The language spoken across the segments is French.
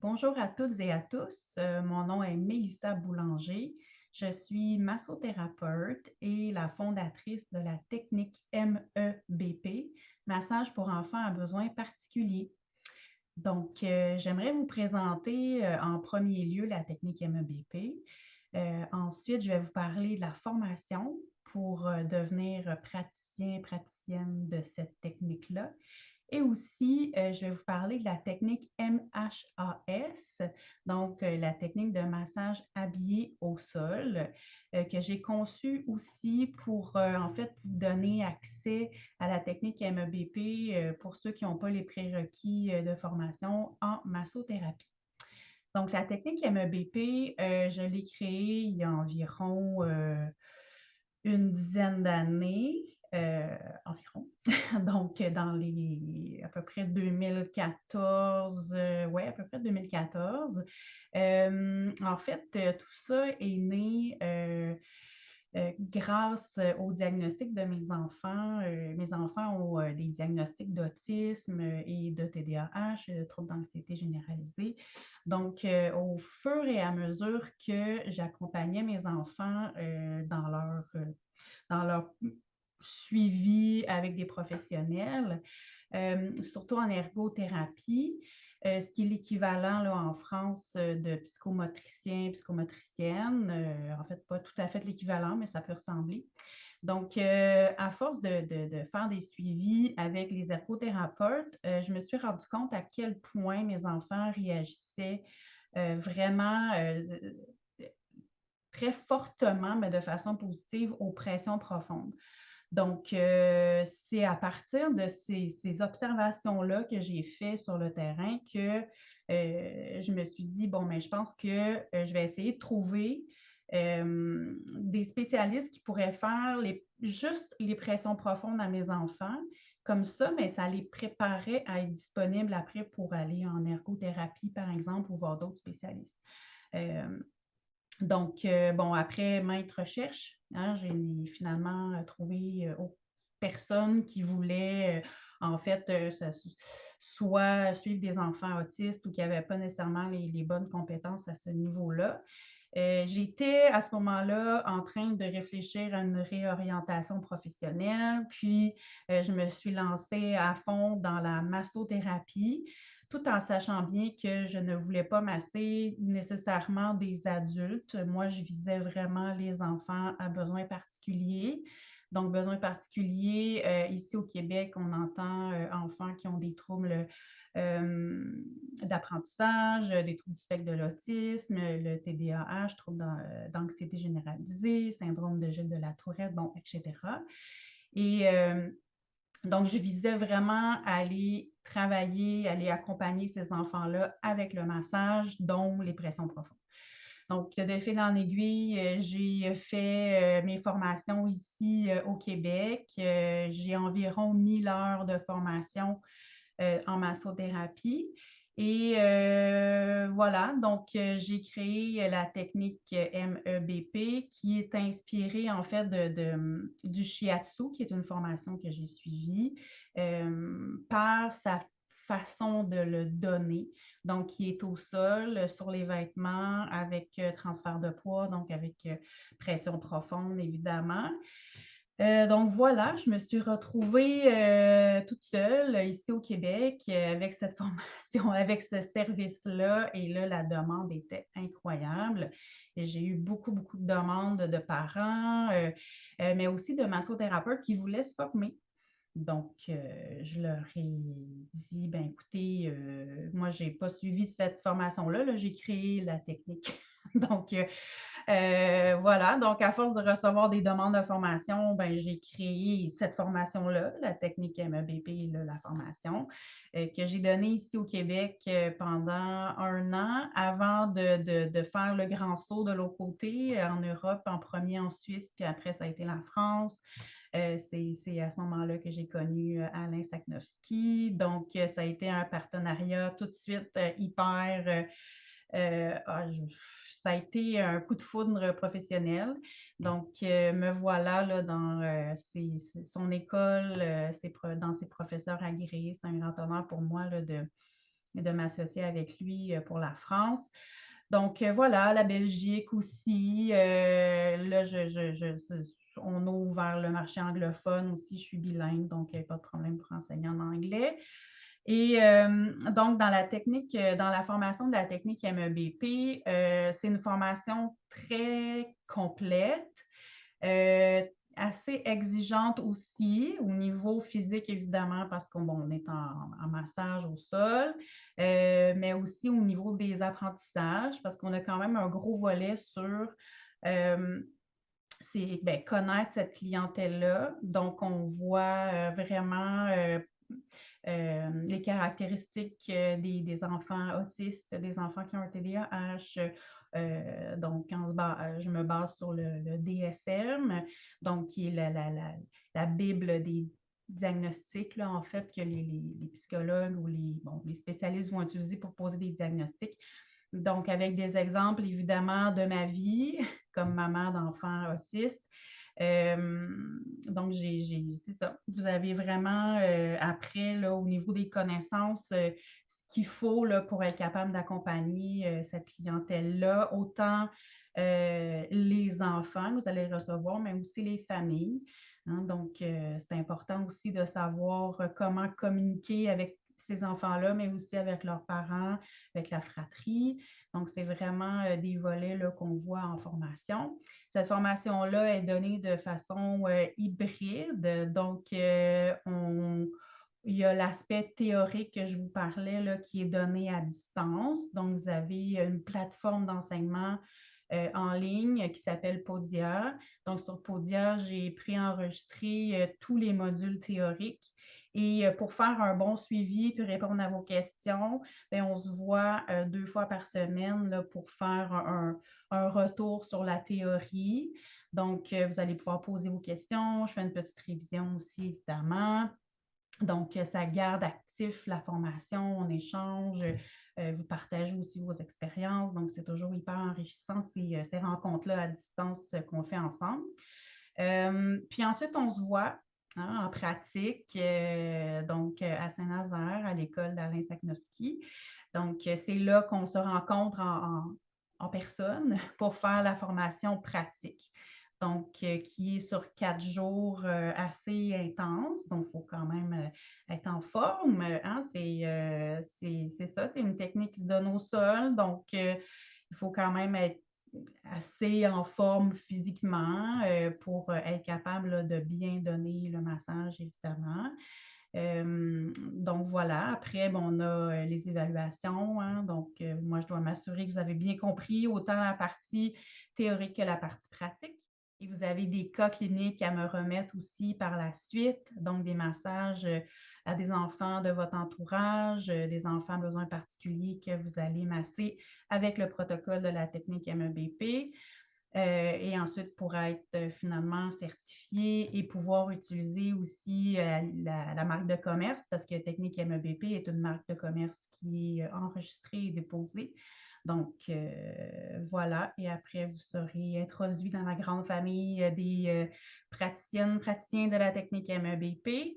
Bonjour à toutes et à tous. Mon nom est Mélissa Boulanger. Je suis massothérapeute et la fondatrice de la technique MEBP, Massage pour enfants à besoins particuliers. Donc, j'aimerais vous présenter en premier lieu la technique MEBP. Ensuite, je vais vous parler de la formation pour devenir praticien, praticienne de cette technique-là. Et aussi, je vais vous parler de la technique MHAS, donc la technique de massage habillé au sol, que j'ai conçue aussi pour en fait vous donner accès à la technique MEBP pour ceux qui n'ont pas les prérequis de formation en massothérapie. Donc, la technique MEBP, je l'ai créée il y a environ une dizaine d'années environ. Donc, dans les à peu près 2014, ouais, à peu près 2014. En fait, tout ça est né grâce au diagnostic de mes enfants. Mes enfants ont des diagnostics d'autisme et de TDAH, troubles d'anxiété généralisée. Donc, au fur et à mesure que j'accompagnais mes enfants dans leur suivi avec des professionnels, surtout en ergothérapie, ce qui est l'équivalent là, en France de psychomotricien, psychomotricienne. En fait, pas tout à fait l'équivalent, mais ça peut ressembler. Donc, à force de faire des suivis avec les ergothérapeutes, je me suis rendu compte à quel point mes enfants réagissaient vraiment très fortement, mais de façon positive, aux pressions profondes. Donc, c'est à partir de ces observations-là que j'ai fait sur le terrain que je me suis dit, bon, mais je pense que je vais essayer de trouver des spécialistes qui pourraient faire juste les pressions profondes à mes enfants. Comme ça, mais ça les préparait à être disponibles après pour aller en ergothérapie, par exemple, ou voir d'autres spécialistes. Euh, donc, bon, après maintes recherches, hein, j'ai finalement trouvé personne qui voulait, en fait, soit suivre des enfants autistes ou qui n'avaient pas nécessairement les bonnes compétences à ce niveau-là. J'étais à ce moment-là en train de réfléchir à une réorientation professionnelle, puis je me suis lancée à fond dans la massothérapie, tout en sachant bien que je ne voulais pas masser nécessairement des adultes. Moi, je visais vraiment les enfants à besoins particuliers. Donc, besoins particuliers, ici au Québec, on entend enfants qui ont des troubles euh, d'apprentissage, des troubles du spectre de l'autisme, le TDAH, troubles d'anxiété généralisée, syndrome de Gilles de la Tourette, bon, etc. Et donc, je visais vraiment à aller travailler, aller accompagner ces enfants-là avec le massage, dont les pressions profondes. Donc, de fil en aiguille, j'ai fait mes formations ici au Québec. J'ai environ 1000 heures de formation en massothérapie. Et voilà, donc j'ai créé la technique MEBP qui est inspirée en fait du shiatsu, qui est une formation que j'ai suivie, par sa façon de le donner, donc qui est au sol, sur les vêtements, avec transfert de poids, donc avec pression profonde, évidemment. Donc voilà, je me suis retrouvée toute seule ici au Québec avec cette formation, avec ce service-là. Et là, la demande était incroyable. Et j'ai eu beaucoup, beaucoup de demandes de parents, mais aussi de massothérapeutes qui voulaient se former. Donc, je leur ai dit, ben écoutez, moi, je n'ai pas suivi cette formation-là, là, j'ai créé la technique. Donc, voilà, donc à force de recevoir des demandes de formation, ben, j'ai créé cette formation-là, la technique MEBP, là, la formation, que j'ai donnée ici au Québec pendant un an avant de faire le grand saut de l'autre côté, en Europe, en premier en Suisse, puis après ça a été la France. C'est à ce moment-là que j'ai connu Alain Saknowski. Donc, ça a été un partenariat tout de suite hyper ça a été un coup de foudre professionnel. Donc, me voilà là, dans son école, dans ses professeurs agréés. C'est un grand honneur pour moi là, de m'associer avec lui pour la France. Donc, voilà, la Belgique aussi. Là, on ouvre vers le marché anglophone aussi. Je suis bilingue, donc il n'y a pas de problème pour enseigner en anglais. Et donc, dans la formation de la technique MEBP, c'est une formation très complète, euh, assez exigeante aussi au niveau physique, évidemment, parce qu'on on est en massage au sol, mais aussi au niveau des apprentissages, parce qu'on a quand même un gros volet sur c'est connaître cette clientèle-là. Donc, on voit vraiment les caractéristiques des enfants autistes, des enfants qui ont un TDAH. Donc, je me base sur le DSM, donc qui est la Bible des diagnostics, là, en fait, que les psychologues ou les spécialistes vont utiliser pour poser des diagnostics. Donc, avec des exemples, évidemment, de ma vie comme maman d'enfants autistes. Donc, c'est ça. Vous avez vraiment, après, là, au niveau des connaissances, ce qu'il faut là, pour être capable d'accompagner cette clientèle-là, autant les enfants que vous allez recevoir, mais aussi les familles. Hein. Donc, c'est important aussi de savoir comment communiquer avec ces enfants-là, mais aussi avec leurs parents, avec la fratrie. Donc, c'est vraiment des volets qu'on voit en formation. Cette formation-là est donnée de façon hybride. Donc, il y a l'aspect théorique que je vous parlais là, qui est donné à distance. Donc, vous avez une plateforme d'enseignement en ligne qui s'appelle Podia. Donc, sur Podia, j'ai préenregistré tous les modules théoriques. Et pour faire un bon suivi puis répondre à vos questions, bien, on se voit 2 fois par semaine là, pour faire un retour sur la théorie. Donc, vous allez pouvoir poser vos questions. Je fais une petite révision aussi, évidemment. Donc, ça garde actif la formation, on échange, vous partagez aussi vos expériences. Donc, c'est toujours hyper enrichissant ces rencontres-là à distance qu'on fait ensemble. Puis ensuite, on se voit en pratique, donc à Saint-Nazaire, à l'école d'Alain Saknowski. Donc, c'est là qu'on se rencontre en personne pour faire la formation pratique. Donc, qui est sur 4 jours assez intense. Donc, il faut quand même être en forme. Hein? C'est ça, c'est une technique qui se donne au sol. Donc, il faut quand même être assez en forme physiquement pour être capable là, de bien donner le massage, évidemment. Donc voilà, après, bon, on a les évaluations. Hein, donc, moi, je dois m'assurer que vous avez bien compris autant la partie théorique que la partie pratique. Et vous avez des cas cliniques à me remettre aussi par la suite, donc des massages à des enfants de votre entourage, des enfants à besoins particuliers que vous allez masser avec le protocole de la technique MEBP. Et ensuite, pour être finalement certifié et pouvoir utiliser aussi la marque de commerce, parce que Technique MEBP est une marque de commerce qui est enregistrée et déposée. Donc, voilà. Et après, vous serez introduit dans la grande famille des praticiens de la technique MEBP.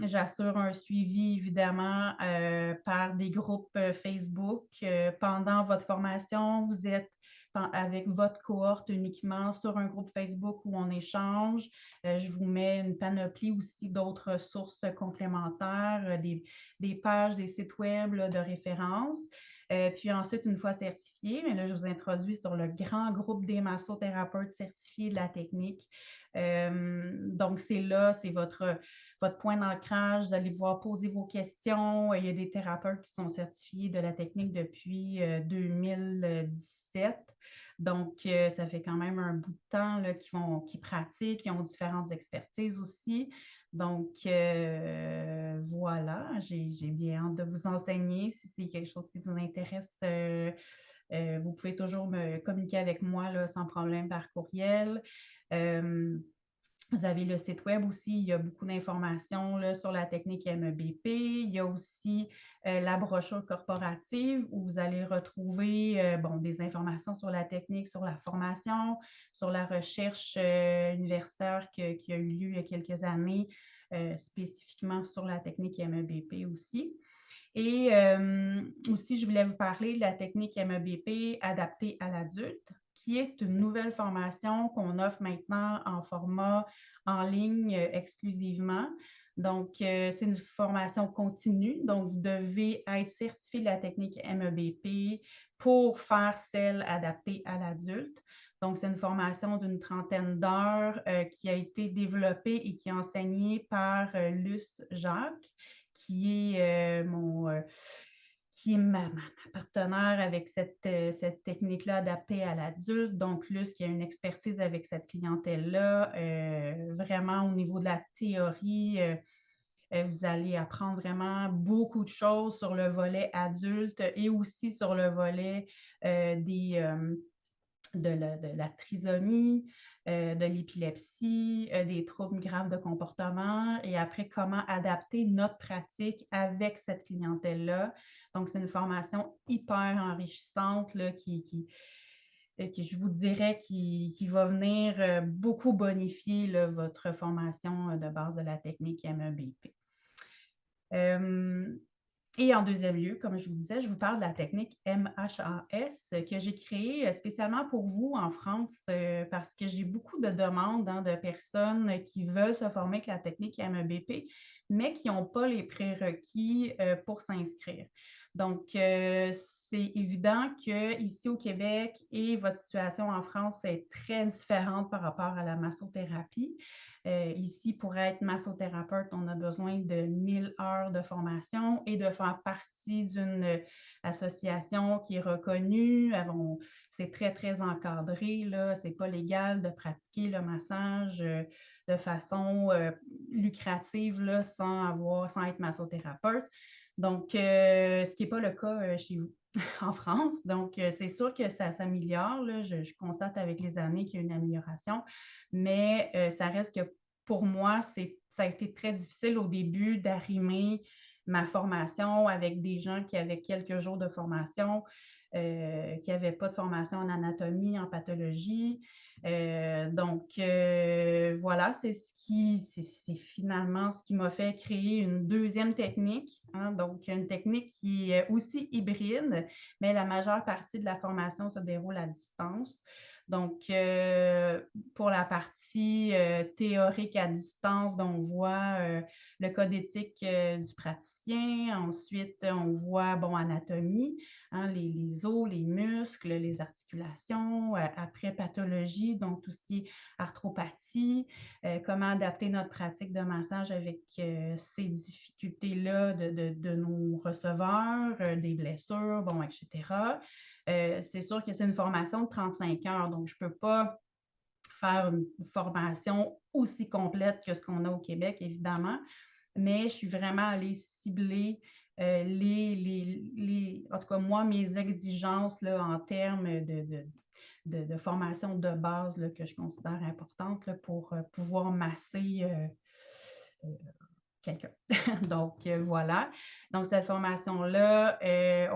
J'assure un suivi, évidemment, par des groupes Facebook. Pendant votre formation, vous êtes avec votre cohorte uniquement sur un groupe Facebook où on échange. Je vous mets une panoplie aussi d'autres sources complémentaires, des pages, des sites web là, de référence. Puis ensuite, une fois certifié, mais là, je vous introduis sur le grand groupe des massothérapeutes certifiés de la technique. Donc, c'est là, c'est votre point d'ancrage. Vous allez pouvoir poser vos questions. Il y a des thérapeutes qui sont certifiés de la technique depuis 2017. Donc, ça fait quand même un bout de temps qu'ils pratiquent, qui ont différentes expertises aussi. Donc, voilà, j'ai bien hâte de vous enseigner. Si c'est quelque chose qui vous intéresse, vous pouvez toujours me communiquer avec moi là, sans problème par courriel. Vous avez le site web aussi, il y a beaucoup d'informations sur la technique MEBP. Il y a aussi la brochure corporative où vous allez retrouver des informations sur la technique, sur la formation, sur la recherche universitaire qui a eu lieu il y a quelques années, spécifiquement sur la technique MEBP aussi. Et aussi, je voulais vous parler de la technique MEBP adaptée à l'adulte, qui est une nouvelle formation qu'on offre maintenant en format en ligne exclusivement. Donc, c'est une formation continue. Donc, vous devez être certifié de la technique MEBP pour faire celle adaptée à l'adulte. Donc, c'est une formation d'une trentaine d'heures qui a été développée et qui est enseignée par Luce Jacques, qui est ma partenaire avec cette technique-là adaptée à l'adulte. Donc, Luce qui a une expertise avec cette clientèle-là, vraiment au niveau de la théorie. Vous allez apprendre vraiment beaucoup de choses sur le volet adulte et aussi sur le volet de la trisomie, de l'épilepsie, des troubles graves de comportement et après comment adapter notre pratique avec cette clientèle-là. Donc, c'est une formation hyper enrichissante là, qui, je vous dirais, qui va venir beaucoup bonifier là, votre formation de base de la technique MEBP. Et en deuxième lieu, comme je vous disais, je vous parle de la technique MHAS que j'ai créée spécialement pour vous en France parce que j'ai beaucoup de demandes de personnes qui veulent se former avec la technique MEBP, mais qui n'ont pas les prérequis pour s'inscrire. Donc, c'est évident qu'ici au Québec et votre situation en France est très différente par rapport à la massothérapie. Ici, pour être massothérapeute, on a besoin de 1000 heures de formation et de faire partie d'une association qui est reconnue. C'est très, très encadré. Ce n'est pas légal de pratiquer le massage de façon lucrative là, sans être massothérapeute. Donc, ce qui n'est pas le cas chez vous en France. Donc, c'est sûr que ça s'améliore. Je constate avec les années qu'il y a une amélioration, mais ça reste que pour moi, ça a été très difficile au début d'arrimer ma formation avec des gens qui avaient quelques jours de formation, qui n'avaient pas de formation en anatomie, en pathologie. Donc, voilà, c'est finalement ce qui m'a fait créer une deuxième technique. Donc, une technique qui est aussi hybride, mais la majeure partie de la formation se déroule à distance. Donc, pour la partie théorique à distance, on voit le code éthique du praticien. Ensuite, on voit, anatomie, les os, les muscles, les articulations. Après, pathologie, donc tout ce qui est arthropathie. Comment adapter notre pratique de massage avec ces difficultés-là de nos receveurs, des blessures, etc. C'est sûr que c'est une formation de 35 heures, donc je ne peux pas faire une formation aussi complète que ce qu'on a au Québec, évidemment, mais je suis vraiment allée cibler en tout cas, moi, mes exigences là, en termes de formation de base là, que je considère importante là, pour pouvoir masser quelqu'un. Donc, voilà. Donc, cette formation-là,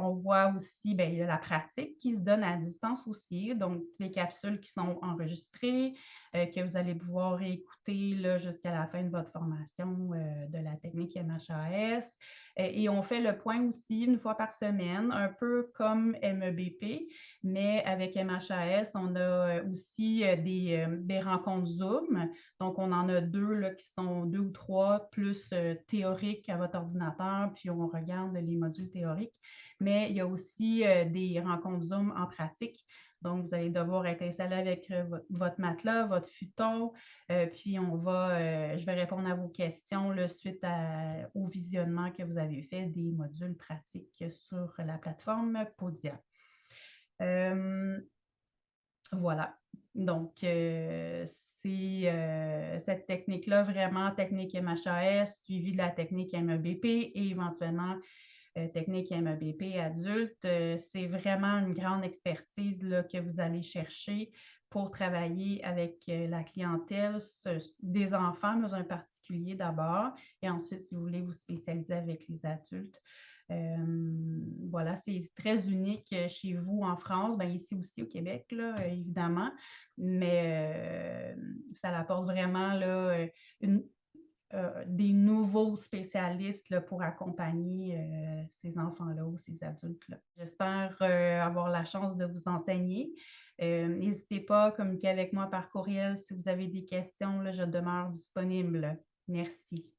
on voit aussi, il y a la pratique qui se donne à distance aussi. Donc, les capsules qui sont enregistrées, que vous allez pouvoir réécouter jusqu'à la fin de votre formation de la technique MHAS. Et on fait le point aussi une fois par semaine, un peu comme MEBP, mais avec MHAS, on a aussi des rencontres Zoom. Donc, on en a deux là, qui sont 2 ou 3 plus théoriques à votre ordinateur, puis on regarde les modules théoriques. Mais il y a aussi des rencontres Zoom en pratique. Donc, vous allez devoir être installé avec votre matelas, votre futon, puis je vais répondre à vos questions là, suite au visionnement que vous avez fait des modules pratiques sur la plateforme Podia. Voilà. Donc, c'est cette technique-là, vraiment technique MHAS, suivie de la technique MEBP et éventuellement technique MEBP adulte. C'est vraiment une grande expertise là, que vous allez chercher pour travailler avec la clientèle, des enfants, mais en particulier d'abord, et ensuite, si vous voulez vous spécialiser avec les adultes. Voilà, c'est très unique chez vous en France, ici aussi au Québec, là, évidemment, mais ça apporte vraiment là, des nouveaux spécialistes là, pour accompagner ces enfants-là ou ces adultes-là. J'espère avoir la chance de vous enseigner. N'hésitez pas à communiquer avec moi par courriel si vous avez des questions. Là, je demeure disponible. Merci.